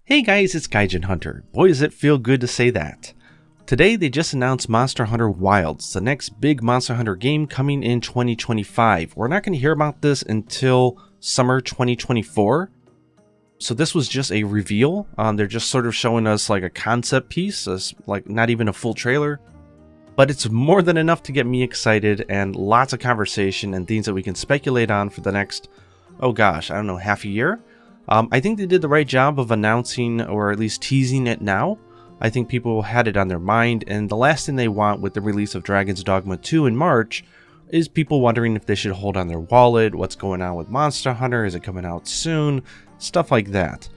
Hey guys, it's Gaijin Hunter. Boy, does it feel good to say that. Today they just announced Monster Hunter Wilds, the next big Monster Hunter game coming in 2025. We're not going to hear about this until summer 2024. So this was just a reveal. They're just sort of showing us like a concept piece, like not even a full trailer. But it's more than enough to get me excited and lots of conversation and things that we can speculate on for the next, half a year. I think they did the right job of announcing or at least teasing it now. I think people had it on their mind, and the last thing they want with the release of Dragon's Dogma 2 in March is people wondering if they should hold on their wallet, what's going on with Monster Hunter, is it coming out soon, stuff like that.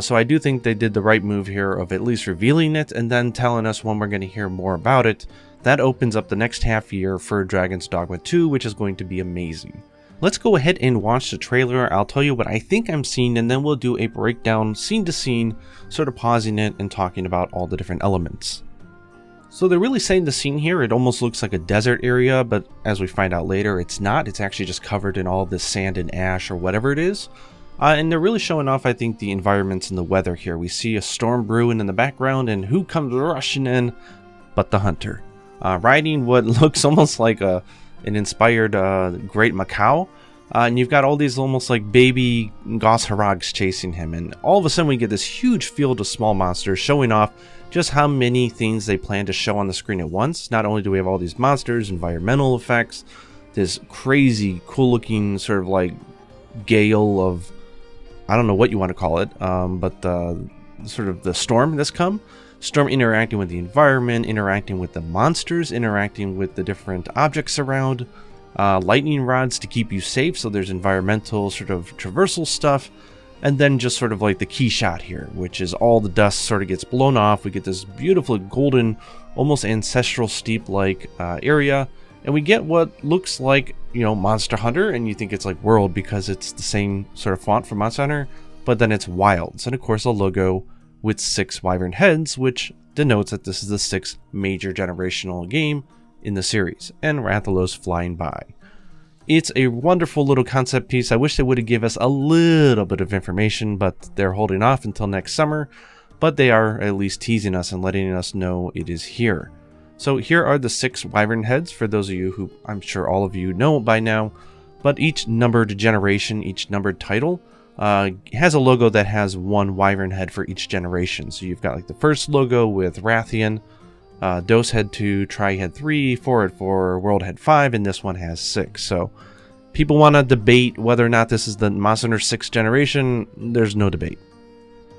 So I do think they did the right move here of at least revealing it and then telling us when we're going to hear more about it. That opens up the next half year for Dragon's Dogma 2, which is going to be amazing. Let's go ahead and watch the trailer. I'll tell you what I think I'm seeing, and then we'll do a breakdown scene to scene, sort of pausing it and talking about all the different elements. So they're really setting the scene here. It almost looks like a desert area, but as we find out later, it's not. It's actually just covered in all this sand and ash or whatever it is. And they're really showing off, I think, the environments and the weather here. We see a storm brewing in the background, and who comes rushing in but the hunter. Riding what looks almost like an inspired Great Macau. And you've got all these almost like baby Gosharogs chasing him. And all of a sudden we get this huge field of small monsters showing off just how many things they plan to show on the screen at once. Not only do we have all these monsters, environmental effects, this crazy cool looking sort of like gale of, I don't know what you want to call it, but sort of the storm that's come. Storm interacting with the environment, interacting with the monsters, interacting with the different objects around, lightning rods to keep you safe, so there's environmental sort of traversal stuff, and then just sort of like the key shot here, which is all the dust sort of gets blown off. We get this beautiful golden, almost ancestral steep-like area, and we get what looks like, Monster Hunter, and you think it's like World because it's the same sort of font for Monster Hunter, but then it's Wilds, and of course a logo with 6 wyvern heads, which denotes that this is the 6th major generational game in the series, and Rathalos flying by. It's a wonderful little concept piece. I wish they would have given us a little bit of information, but they're holding off until next summer, but they are at least teasing us and letting us know it is here. So here are the 6 wyvern heads, for those of you who I'm sure all of you know by now, but each numbered generation, each numbered title, has a logo that has 1 wyvern head for each generation. So you've got like the first logo with Rathian, Dose Head 2, Tri Head 3, 4 Head 4, World Head 5, and this one has 6. So people want to debate whether or not this is the Monster Hunter 6th generation. There's no debate.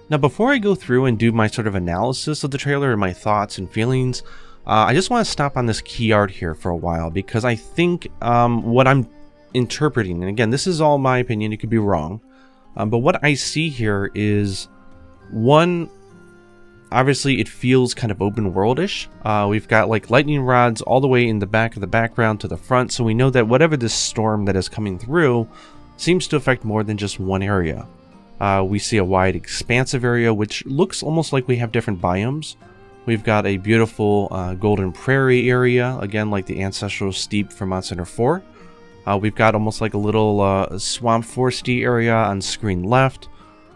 Now before I go through and do my sort of analysis of the trailer and my thoughts and feelings, I just want to stop on this key art here for a while, because I think what I'm interpreting, and again, this is all my opinion, it could be wrong, but what I see here is, one, obviously it feels kind of open world-ish. We've got like lightning rods all the way in the back of the background to the front, so we know that whatever this storm that is coming through seems to affect more than just one area. We see a wide expansive area which looks almost like we have different biomes. We've got a beautiful golden prairie area, again like the ancestral steep from Monster Hunter 4. We've got almost like a little swamp foresty area on screen left.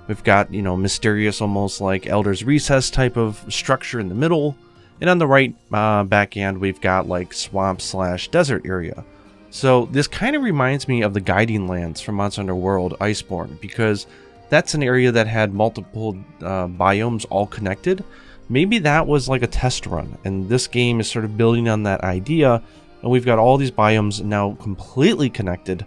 We've got, mysterious, almost like Elder's Recess type of structure in the middle. And on the right back end, we've got like swamp/desert area. So this kind of reminds me of the Guiding Lands from Monster Hunter World Iceborne, because that's an area that had multiple biomes all connected. Maybe that was like a test run, and this game is sort of building on that idea. And we've got all these biomes now completely connected.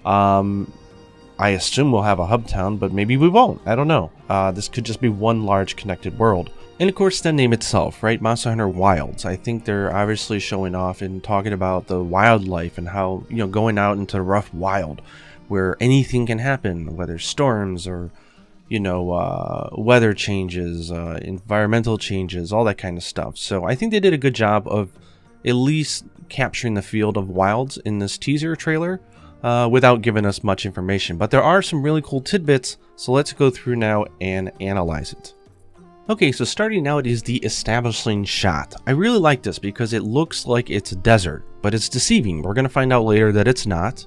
I assume we'll have a hub town, but maybe we won't. I don't know. This could just be one large connected world. And of course, the name itself, right? Monster Hunter Wilds. I think they're obviously showing off and talking about the wildlife and how, going out into the rough wild where anything can happen, whether storms or, weather changes, environmental changes, all that kind of stuff. So I think they did a good job of at least capturing the field of wilds in this teaser trailer. Without giving us much information, but there are some really cool tidbits, so let's go through now and analyze it. Okay, so starting out is the establishing shot. I really like this because it looks like it's a desert, but it's deceiving. We're going to find out later that it's not.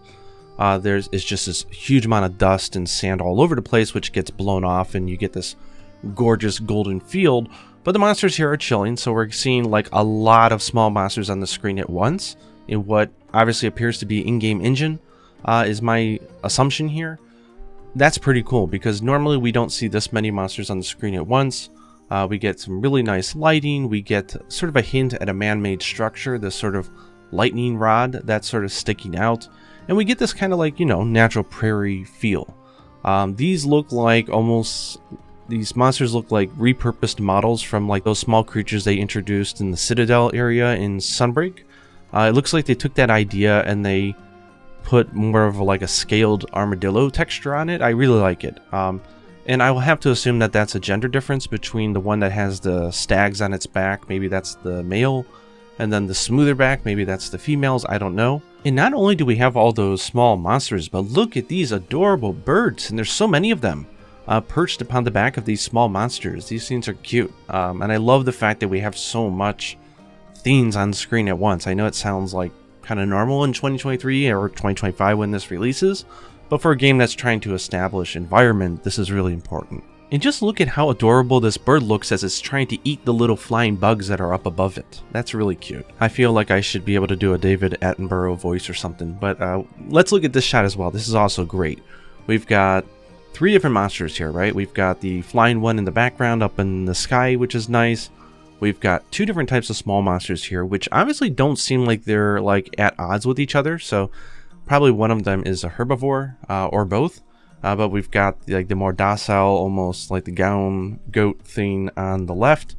It's just this huge amount of dust and sand all over the place, which gets blown off, and you get this gorgeous golden field, but the monsters here are chilling, so we're seeing like a lot of small monsters on the screen at once in what obviously appears to be in-game engine, is my assumption here. That's pretty cool because normally we don't see this many monsters on the screen at once. We get some really nice lighting, we get sort of a hint at a man-made structure, this sort of lightning rod that's sort of sticking out, and we get this kind of like, you know, natural prairie feel. These look like these monsters look like repurposed models from like those small creatures they introduced in the Citadel area in Sunbreak. It looks like they took that idea and they put more of like a scaled armadillo texture on it. I really like it. And I will have to assume that that's a gender difference between the one that has the stags on its back, maybe that's the male, and then the smoother back, maybe that's the females, I don't know. And not only do we have all those small monsters, but look at these adorable birds, and there's so many of them perched upon the back of these small monsters. These things are cute, and I love the fact that we have so much things on screen at once. I know it sounds like kind of normal in 2023 or 2025 when this releases, but for a game that's trying to establish environment, this is really important. And just look at how adorable this bird looks as it's trying to eat the little flying bugs that are up above it. That's really cute. I feel like I should be able to do a David Attenborough voice or something, but let's look at this shot as well. This is also great. We've got 3 different monsters here, right? We've got the flying one in the background up in the sky, which is nice. We've got 2 different types of small monsters here, which obviously don't seem like they're like at odds with each other, so probably one of them is a herbivore, or both. But we've got like the more docile, almost like the goat thing on the left.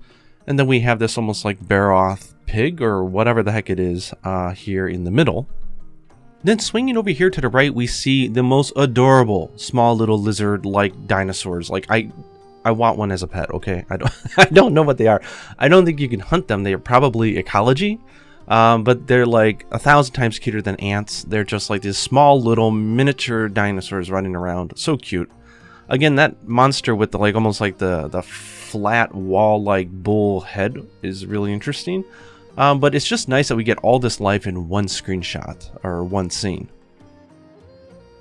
And then we have this almost like Baroth pig or whatever the heck it is here in the middle. Then swinging over here to the right, we see the most adorable small little lizard-like dinosaurs. Like I want one as a pet, okay? I don't know what they are. I don't think you can hunt them. They are probably Ecology. But they're like 1,000 times cuter than ants. They're just like these small little miniature dinosaurs running around. So cute. Again, that monster with the like almost like the flat wall like bull head is really interesting. But it's just nice that we get all this life in one screenshot or one scene.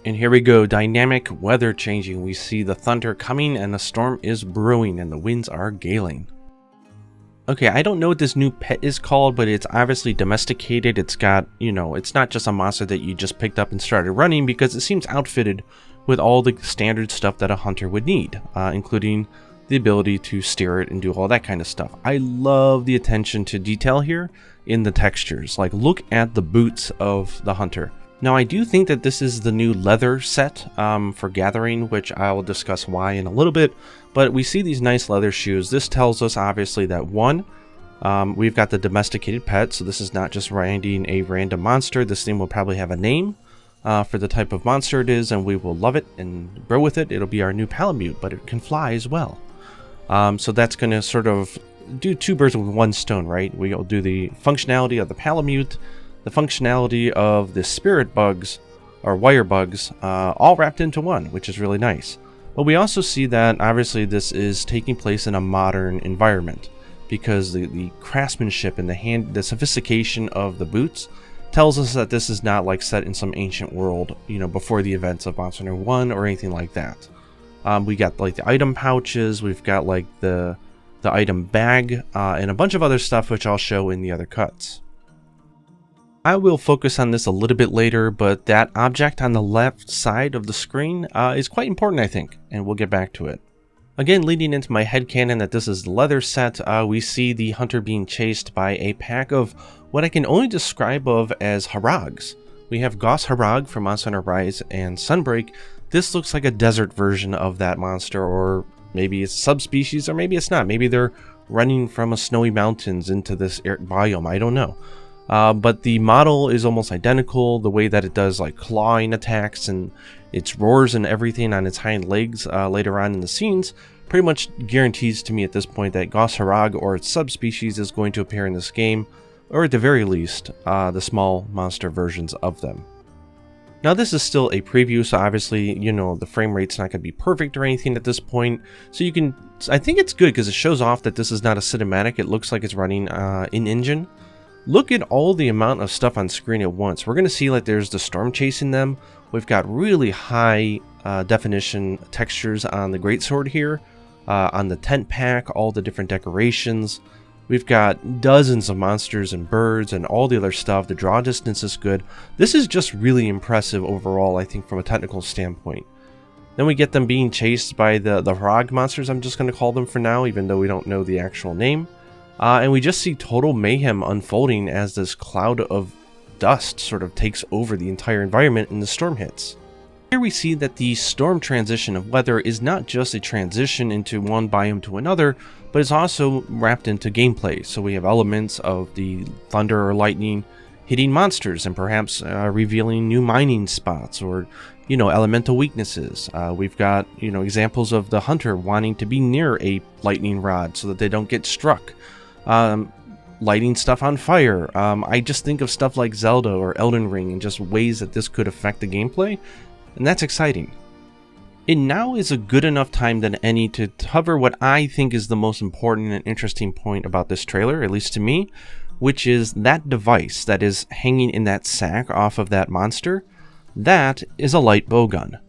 And here we go, dynamic weather changing. We see the thunder coming and the storm is brewing and the winds are galing. Okay, I don't know what this new pet is called, but it's obviously domesticated. It's got, you know, it's not just a monster that you just picked up and started running, because it seems outfitted with all the standard stuff that a hunter would need, including the ability to steer it and do all that kind of stuff. I love the attention to detail here in the textures. Like, look at the boots of the hunter. Now, I do think that this is the new leather set for gathering, which I'll discuss why in a little bit. But we see these nice leather shoes. This tells us obviously that one, we've got the domesticated pet, so this is not just riding a random monster. This thing will probably have a name for the type of monster it is, and we will love it and grow with it. It'll be our new Palamute, but it can fly as well. So that's going to sort of do 2 birds with 1 stone, right? We'll do the functionality of the Palamute, the functionality of the spirit bugs, or wire bugs, all wrapped into one, which is really nice. But we also see that obviously this is taking place in a modern environment, because the craftsmanship and the sophistication of the boots tells us that this is not like set in some ancient world, you know, before the events of Monster Hunter 1 or anything like that. We got like the item pouches, we've got like the item bag, and a bunch of other stuff which I'll show in the other cuts. I will focus on this a little bit later, but that object on the left side of the screen is quite important, I think, and we'll get back to it. Again, leading into my headcanon that this is the leather set, we see the hunter being chased by a pack of what I can only describe of as Harags. We have Gauss Harag from Monster Hunter Rise and Sunbreak. This looks like a desert version of that monster, or maybe it's a subspecies, or maybe it's not. Maybe they're running from a snowy mountains into this biome, I don't know. But the model is almost identical, the way that it does like clawing attacks and its roars and everything on its hind legs later on in the scenes pretty much guarantees to me at this point that Gauss Harag or its subspecies is going to appear in this game, or at the very least, the small monster versions of them. Now this is still a preview, so obviously, you know, the frame rate's not going to be perfect or anything at this point, so you can, I think it's good because it shows off that this is not a cinematic. It looks like it's running in-engine. Look at all the amount of stuff on screen at once. We're going to see like there's the storm chasing them. We've got really high definition textures on the greatsword here. on the tent pack, all the different decorations. We've got dozens of monsters and birds and all the other stuff. The draw distance is good. This is just really impressive overall, I think, from a technical standpoint. Then we get them being chased by the Hrog monsters, I'm just going to call them for now, even though we don't know the actual name. And we just see total mayhem unfolding as this cloud of dust sort of takes over the entire environment and the storm hits. Here we see that the storm transition of weather is not just a transition into one biome to another, but it's also wrapped into gameplay. So we have elements of the thunder or lightning hitting monsters and perhaps revealing new mining spots or, elemental weaknesses. We've got, examples of the hunter wanting to be near a lightning rod so that they don't get struck. Lighting stuff on fire. I just think of stuff like Zelda or Elden Ring and just ways that this could affect the gameplay. And that's exciting. And now is a good enough time than any to cover what I think is the most important and interesting point about this trailer, at least to me, which is that device that is hanging in that sack off of that monster. That is a light bowgun.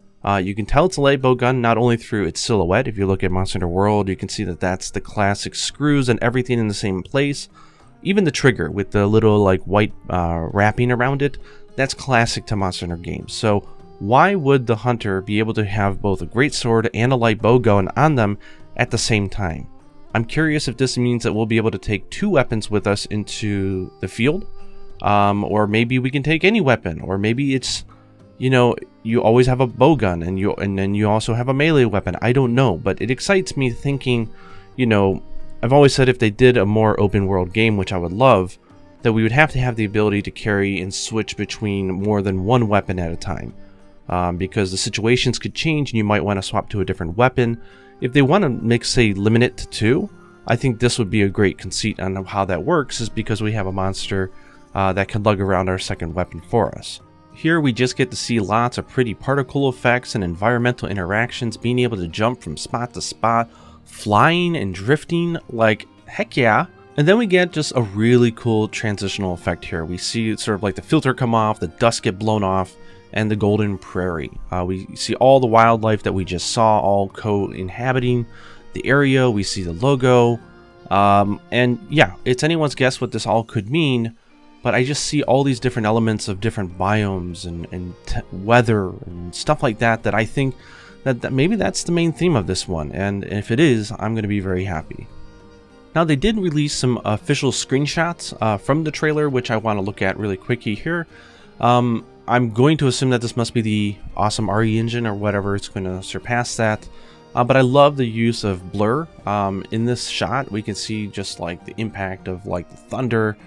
You can tell it's a light bowgun not only through its silhouette. If you look at Monster Hunter World, you can see that that's the classic screws and everything in the same place. Even the trigger with the little white wrapping around it, that's classic to Monster Hunter games. So why would the hunter be able to have both a great sword and a light bowgun on them at the same time? I'm curious if this means that we'll be able to take two weapons with us into the field, or maybe we can take any weapon, or maybe it's, you always have a bowgun and then you also have a melee weapon. I don't know, but it excites me thinking, I've always said if they did a more open world game, which I would love, that we would have to have the ability to carry and switch between more than one weapon at a time. Because the situations could change and you might want to swap to a different weapon. If they want to limit it to two, I think this would be a great conceit on how that works, is because we have a monster that can lug around our second weapon for us. Here we just get to see lots of pretty particle effects and environmental interactions, being able to jump from spot to spot, flying and drifting, like heck yeah. And then we get just a really cool transitional effect here. We see sort of like the filter come off, the dust get blown off, and the golden prairie. We see all the wildlife that we just saw all co-inhabiting the area. We see the logo. And yeah, it's anyone's guess what this all could mean, but I just see all these different elements of different biomes and weather and stuff like that I think that maybe that's the main theme of this one. And if it is, I'm going to be very happy. Now, they did release some official screenshots from the trailer, which I want to look at really quickly here. I'm going to assume that this must be the awesome RE engine or whatever. It's going to surpass that. But I love the use of blur. In this shot, we can see just like the impact of like the thunder.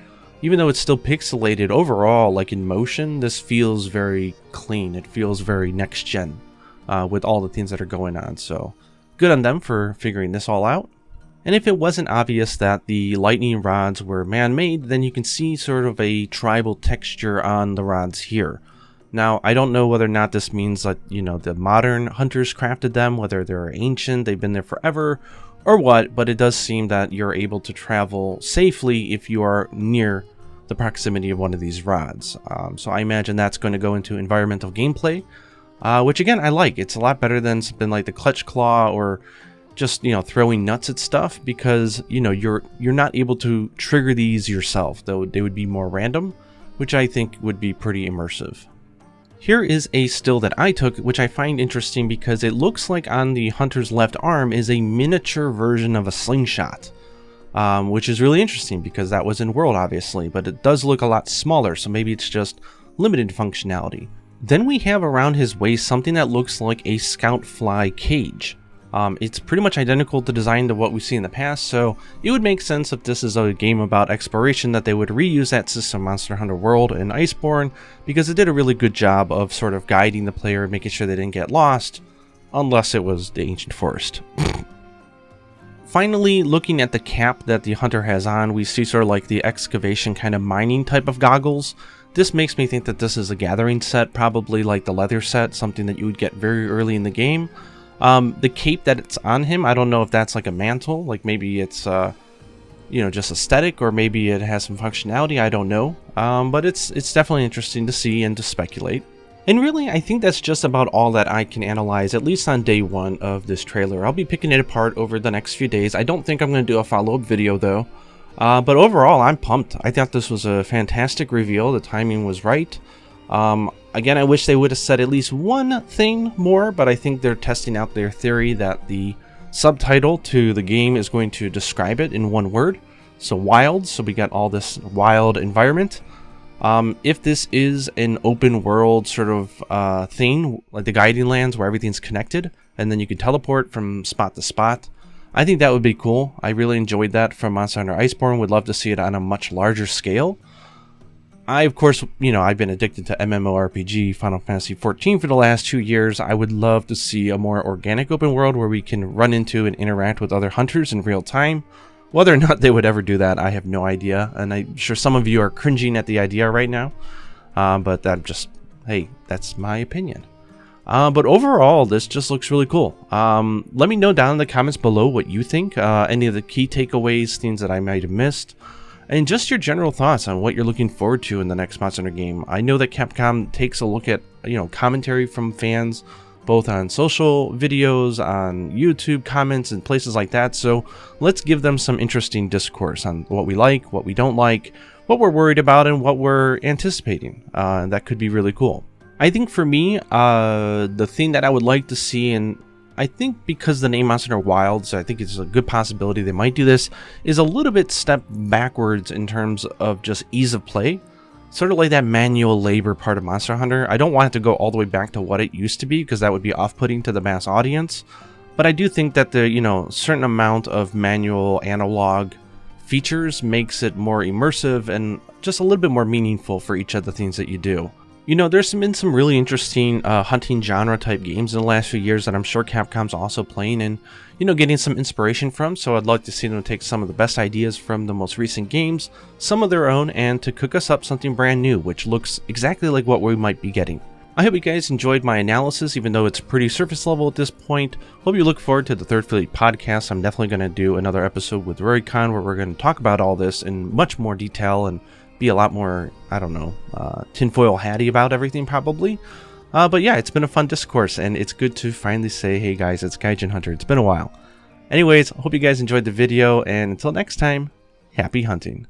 Even though it's still pixelated overall, like in motion, this feels very clean. It feels very next gen with all the things that are going on. So good on them for figuring this all out. And if it wasn't obvious that the lightning rods were man-made, then you can see sort of a tribal texture on the rods here. Now, I don't know whether or not this means that, the modern hunters crafted them, whether they're ancient, they've been there forever, or what, but it does seem that you're able to travel safely if you are near the proximity of one of these rods. So I imagine that's going to go into environmental gameplay, which again, I like. It's a lot better than something like the clutch claw or just throwing nuts at stuff, because you're not able to trigger these yourself, though they would be more random, which I think would be pretty immersive. Here is a still that I took, which I find interesting because it looks like on the hunter's left arm is a miniature version of a slingshot, which is really interesting because that was in World obviously, but it does look a lot smaller, so maybe it's just limited functionality. Then we have around his waist something that looks like a scout fly cage. It's pretty much identical to design to what we've seen in the past, so it would make sense if this is a game about exploration that they would reuse that system Monster Hunter World and Iceborne, because it did a really good job of sort of guiding the player and making sure they didn't get lost, unless it was the ancient forest. Finally, looking at the cap that the hunter has on, we see sort of like the excavation kind of mining type of goggles. This makes me think that this is a gathering set, probably like the leather set, something that you would get very early in the game. The cape that it's on him, I don't know if that's like a mantle, like maybe it's, just aesthetic, or maybe it has some functionality, I don't know. But it's definitely interesting to see and to speculate. And really, I think that's just about all that I can analyze, at least on day one of this trailer. I'll be picking it apart over the next few days. I don't think I'm going to do a follow-up video though. But overall, I'm pumped. I thought this was a fantastic reveal. The timing was right. Again, I wish they would have said at least one thing more, but I think they're testing out their theory that the subtitle to the game is going to describe it in one word. So wild, so we got all this wild environment. If this is an open world sort of thing, like the Guiding Lands where everything's connected, and then you can teleport from spot to spot, I think that would be cool. I really enjoyed that from Monster Hunter Iceborne. Would love to see it on a much larger scale. I, of course, I've been addicted to MMORPG Final Fantasy XIV for the last 2 years. I would love to see a more organic open world where we can run into and interact with other hunters in real time. Whether or not they would ever do that, I have no idea. And I'm sure some of you are cringing at the idea right now. But hey, that's my opinion. But overall, this just looks really cool. Let me know down in the comments below what you think. Any of the key takeaways, things that I might have missed. And just your general thoughts on what you're looking forward to in the next Monster Hunter game. I know that Capcom takes a look at, commentary from fans, both on social videos, on YouTube comments, and places like that. So let's give them some interesting discourse on what we like, what we don't like, what we're worried about, and what we're anticipating. That could be really cool. I think for me, the thing that I would like to see, and I think because the name Monster Hunter Wilds, I think it's a good possibility they might do this, is a little bit step backwards in terms of just ease of play. Sort of like that manual labor part of Monster Hunter. I don't want it to go all the way back to what it used to be, because that would be off-putting to the mass audience. But I do think that the, certain amount of manual analog features makes it more immersive and just a little bit more meaningful for each of the things that you do. There's been some really interesting hunting genre type games in the last few years that I'm sure Capcom's also playing and, getting some inspiration from. So I'd like to see them take some of the best ideas from the most recent games, some of their own, and to cook us up something brand new, which looks exactly like what we might be getting. I hope you guys enjoyed my analysis, even though it's pretty surface level at this point. Hope you look forward to the Third Fleet podcast. I'm definitely going to do another episode with Rorycon where we're going to talk about all this in much more detail and be a lot more, tinfoil hatty about everything probably. But yeah, it's been a fun discourse, and it's good to finally say, hey guys, it's Gaijin Hunter. It's been a while. Anyways, hope you guys enjoyed the video, and until next time, happy hunting.